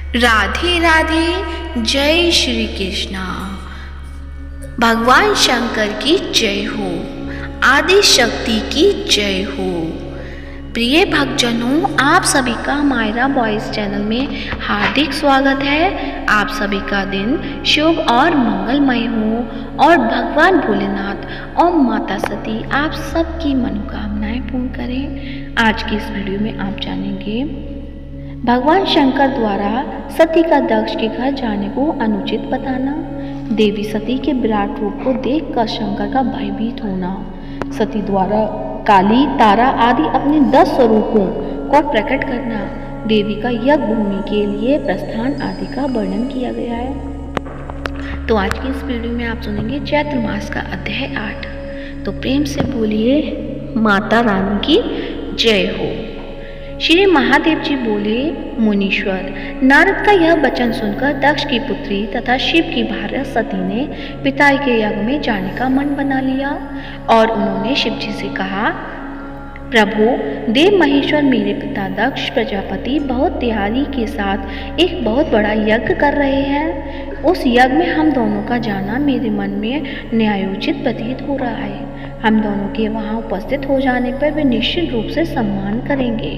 राधे राधे। जय श्री कृष्णा। भगवान शंकर की जय हो। आदि शक्ति की जय हो। प्रिय भक्तजनों, आप सभी का मायरा बॉयज चैनल में हार्दिक स्वागत है। आप सभी का दिन शुभ और मंगलमय हो और भगवान भोलेनाथ और माता सती आप सबकी मनोकामनाएं पूर्ण करें। आज की इस वीडियो में आप जानेंगे भगवान शंकर द्वारा सती का दक्ष के घर जाने को अनुचित बताना, देवी सती के विराट रूप को देखकर शंकर का भयभीत होना, सती द्वारा काली, तारा आदि अपने 10 स्वरूपों को प्रकट करना, देवी का यज्ञ भूमि के लिए प्रस्थान आदि का वर्णन किया गया है। तो आज की इस वीडियो में आप सुनेंगे चैत्र मास का अध्याय 8। तो प्रेम से बोलिए माता रानी की जय हो। श्री महादेव जी बोले, मुनीश्वर, नारद का यह वचन सुनकर दक्ष की पुत्री तथा शिव की भार्या सती ने पिता के यज्ञ में जाने का मन बना लिया और उन्होंने शिव जी से कहा, प्रभु, देव महेश्वर मेरे पिता दक्ष प्रजापति बहुत तैयारी के साथ एक बहुत बड़ा यज्ञ कर रहे हैं। उस यज्ञ में हम दोनों का जाना मेरे मन में न्यायोचित प्रतीत हो रहा है। हम दोनों के वहां उपस्थित हो जाने पर वे निश्चित रूप से सम्मान करेंगे।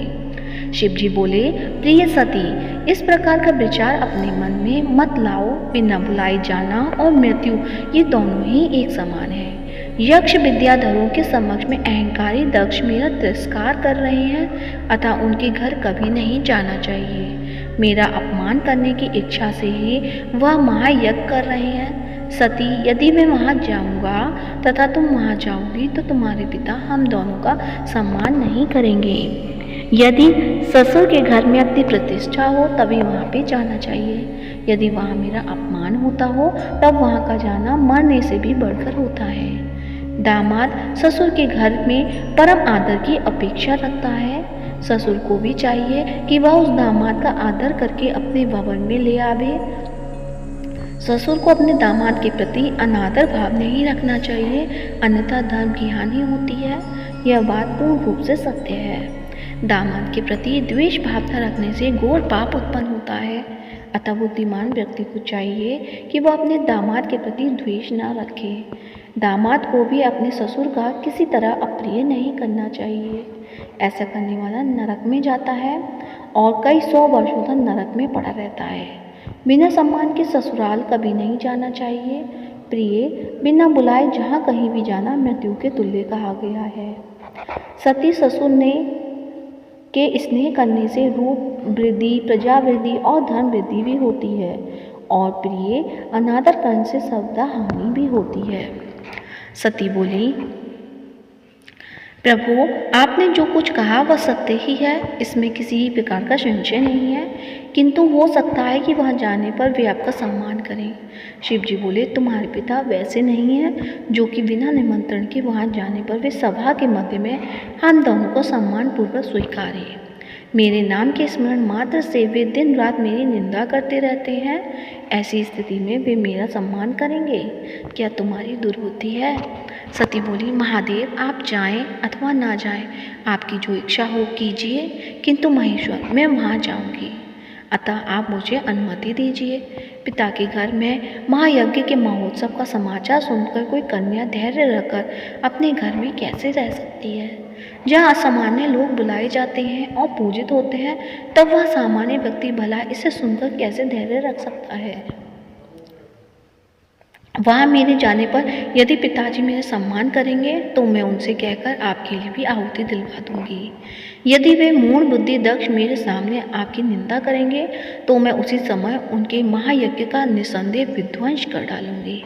शिव जी बोले, प्रिय सती, इस प्रकार का विचार अपने मन में मत लाओ। बिना बुलाए जाना और मृत्यु ये दोनों ही एक समान है। यक्ष विद्याधरों के समक्ष में अहंकारी दक्ष मेरा तिरस्कार कर रहे हैं, अतः उनके घर कभी नहीं जाना चाहिए। मेरा अपमान करने की इच्छा से ही वह महायज्ञ कर रहे हैं। सती, यदि मैं वहाँ जाऊँगा तथा तुम वहाँ जाओगी तो तुम्हारे पिता हम दोनों का सम्मान नहीं करेंगे। यदि ससुर के घर में अपनी प्रतिष्ठा हो तभी वहाँ पे जाना चाहिए। यदि वहाँ मेरा अपमान होता हो तब वहाँ का जाना मरने से भी बढ़कर होता है। दामाद ससुर के घर में परम आदर की अपेक्षा रखता है। ससुर को भी चाहिए कि वह उस दामाद का आदर करके अपने भवन में ले आवे। ससुर को अपने दामाद के प्रति अनादर भाव नहीं रखना चाहिए, अन्यथा धर्म की हानि होती है। यह बात पूर्ण रूप से सत्य है। दामाद के प्रति द्वेष भावना रखने से घोर पाप उत्पन्न होता है। अतः बुद्धिमान व्यक्ति को चाहिए कि वह अपने दामाद के प्रति द्वेष न रखे। दामाद को भी अपने ससुर का किसी तरह अप्रिय नहीं करना चाहिए। ऐसा करने वाला नरक में जाता है और कई 100 वर्षों तक नरक में पड़ा रहता है। बिना सम्मान के ससुराल कभी नहीं जाना चाहिए। प्रिय, बिना बुलाए जहाँ कहीं भी जाना मृत्यु के तुल्य कहा गया है। सती ससुर ने के स्नेह करने से रूप वृद्धि, प्रजा वृद्धि और धर्म वृद्धि भी होती है और प्रिय, अनादर करने से सर्वदा हानि भी होती है। सती बोली, प्रभु, आपने जो कुछ कहा वह सत्य ही है, इसमें किसी प्रकार का संशय नहीं है, किंतु हो सकता है कि वहाँ जाने पर वे आपका सम्मान करें। शिव जी बोले, तुम्हारे पिता वैसे नहीं हैं जो कि बिना निमंत्रण के वहाँ जाने पर वे सभा के मध्य में हम दोनों को सम्मान पूर्वक स्वीकारें। मेरे नाम के स्मरण मात्र से वे दिन रात मेरी निंदा करते रहते हैं। ऐसी स्थिति में वे मेरा सम्मान करेंगे? क्या तुम्हारी दुर्बुद्धि है? सती बोली, महादेव, आप जाएं अथवा ना जाएं, आपकी जो इच्छा हो कीजिए, किंतु महेश्वर, मैं वहाँ जाऊँगी। अतः आप मुझे अनुमति दीजिए। पिता के घर में महायज्ञ के महोत्सव का समाचार सुनकर कोई कन्या धैर्य रखकर अपने घर में कैसे रह सकती है? जहाँ असामान्य लोग बुलाए जाते हैं और पूजित होते हैं, तब वह सामान्य व्यक्ति भला इसे सुनकर कैसे धैर्य रख सकता है? वहाँ मेरे जाने पर यदि पिताजी मेरा सम्मान करेंगे तो मैं उनसे कहकर आपके लिए भी आहुति दिलवा दूंगी। यदि वे मूढ़ बुद्धि दक्ष मेरे सामने आपकी निंदा करेंगे तो मैं उसी समय उनके महायज्ञ का निसंदेह विध्वंस कर डालूंगी।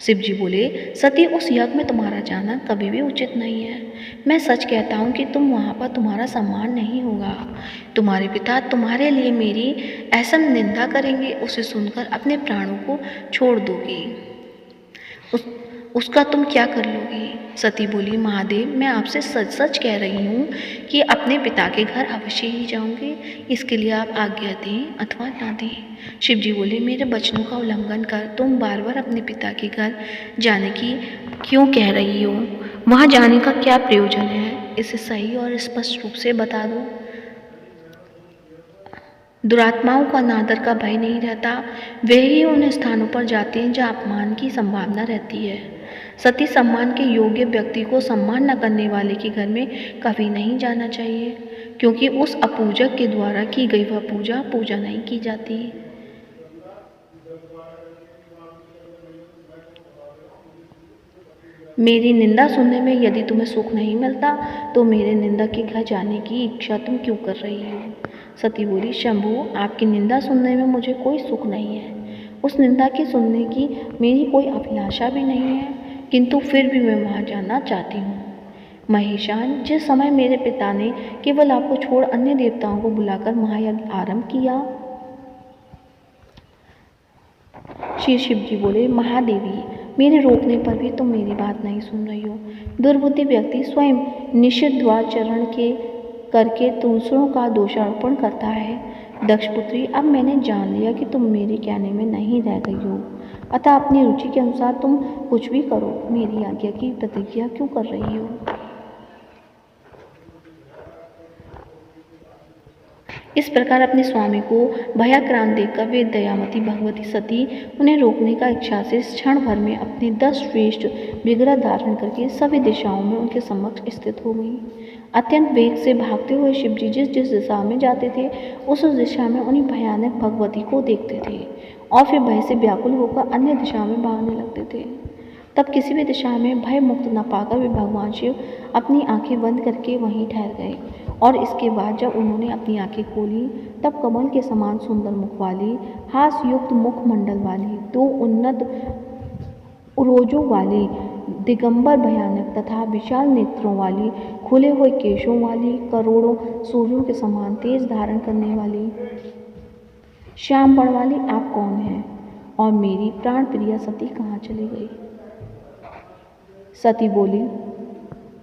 शिव जी बोले, सती, उस यज्ञ में तुम्हारा जाना कभी भी उचित नहीं है। मैं सच कहता हूँ कि तुम वहाँ पर तुम्हारा सम्मान नहीं होगा। तुम्हारे पिता तुम्हारे लिए मेरी ऐसा निंदा करेंगे, उसे सुनकर अपने प्राणों को छोड़ दोगी। उसका तुम क्या कर लोगी? सती बोली, महादेव, मैं आपसे सच सच कह रही हूँ कि अपने पिता के घर अवश्य ही जाऊँगी। इसके लिए आप आज्ञा दें अथवा ना दें। शिव जी बोले, मेरे वचनों का उल्लंघन कर तुम बार बार अपने पिता के घर जाने की क्यों कह रही हो? वहाँ जाने का क्या प्रयोजन है? इसे सही और स्पष्ट रूप से बता दो। दुरात्माओं का अनादर का भय नहीं रहता। वे ही उन स्थानों पर जाते हैं जहाँ अपमान की संभावना रहती है। सती सम्मान के योग्य व्यक्ति को सम्मान न करने वाले के घर में कभी नहीं जाना चाहिए, क्योंकि उस अपूजक के द्वारा की गई वह पूजा नहीं की जाती। मेरी निंदा सुनने में यदि तुम्हें सुख नहीं मिलता तो मेरे निंदा के घर जाने की इच्छा तुम क्यों कर रही हो? सती बोली, शंभु, आपकी निंदा सुनने में मुझे कोई सुख नहीं है। उस निंदा की सुनने की मेरी कोई अभिलाषा भी नहीं है, किंतु फिर भी मैं वहाँ जाना चाहती हूँ। महेशान, जिस समय मेरे पिता ने केवल आपको छोड़ अन्य देवताओं को बुलाकर महायज्ञ आरंभ किया, श्री शिव जी बोले, महादेवी, मेरे रोकने पर भी तुम मेरी बात नहीं सुन रही हो। दुर्बुद्धि व्यक्ति स्वयं निषिद्धाचरण के करके दूसरों का दोषारोपण करता है। दक्षपुत्री, अब मैंने जान लिया कि तुम मेरे कहने में नहीं रह गई हो, अतः अपनी रुचि के अनुसार तुम कुछ भी करो। मेरी आज्ञा की प्रतिज्ञा क्यों कर रही हो? इस प्रकार अपने स्वामी को भयाक्रांत देखकर वे दयामती भगवती सती उन्हें रोकने का इच्छा से क्षण भर में अपने 10 श्रेष्ठ विग्रह धारण करके सभी दिशाओं में उनके समक्ष स्थित हो गई। अत्यंत वेग से भागते हुए शिवजी जिस जिस दिशा में जाते थे उस दिशा में उन्हीं भयानक भगवती को देखते थे और फिर भय से व्याकुल होकर अन्य दिशा में भागने लगते थे। तब किसी भी दिशा में भय मुक्त न पाकर वे भगवान शिव अपनी आंखें बंद करके वहीं ठहर गए, और इसके बाद जब उन्होंने अपनी आंखें खोली तब कमल के समान सुंदर मुख वाली, हास्युक्त मुखमंडल वाली, 2 उन्नत उरोजों वाली, दिगंबर भयानक तथा विशाल नेत्रों वाली, खुले हुए केशों वाली, करोड़ों सूर्यों के समान तेज धारण करने वाली, श्याम बर्ण वाली आप कौन हैं और मेरी प्राण प्रिया सती कहाँ चली गई? सती बोली,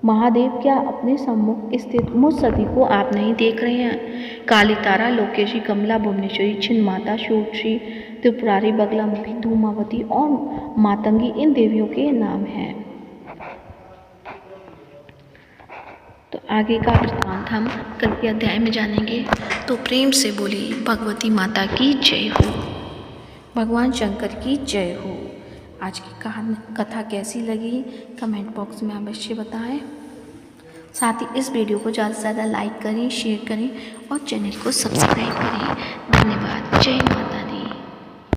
महादेव, क्या अपने सम्मुख स्थित मुझ सती को आप नहीं देख रहे हैं? काली तारा, लोकेशी, कमला, भुवनेश्वरी, छिन्नमाता, शूरश्री, त्रिपुरारी, बगलामुखी, धूमावती और मातंगी इन देवियों के नाम हैं। तो आगे का वृत्तांत हम कल के अध्याय में जानेंगे। तो प्रेम से बोली भगवती माता की जय हो, भगवान शंकर की जय हो। आज की कथा कैसी लगी कमेंट बॉक्स में अवश्य बताएं। साथ ही इस वीडियो को ज़्यादा से ज़्यादा लाइक करें, शेयर करें और चैनल को सब्सक्राइब करें। धन्यवाद। जय माता।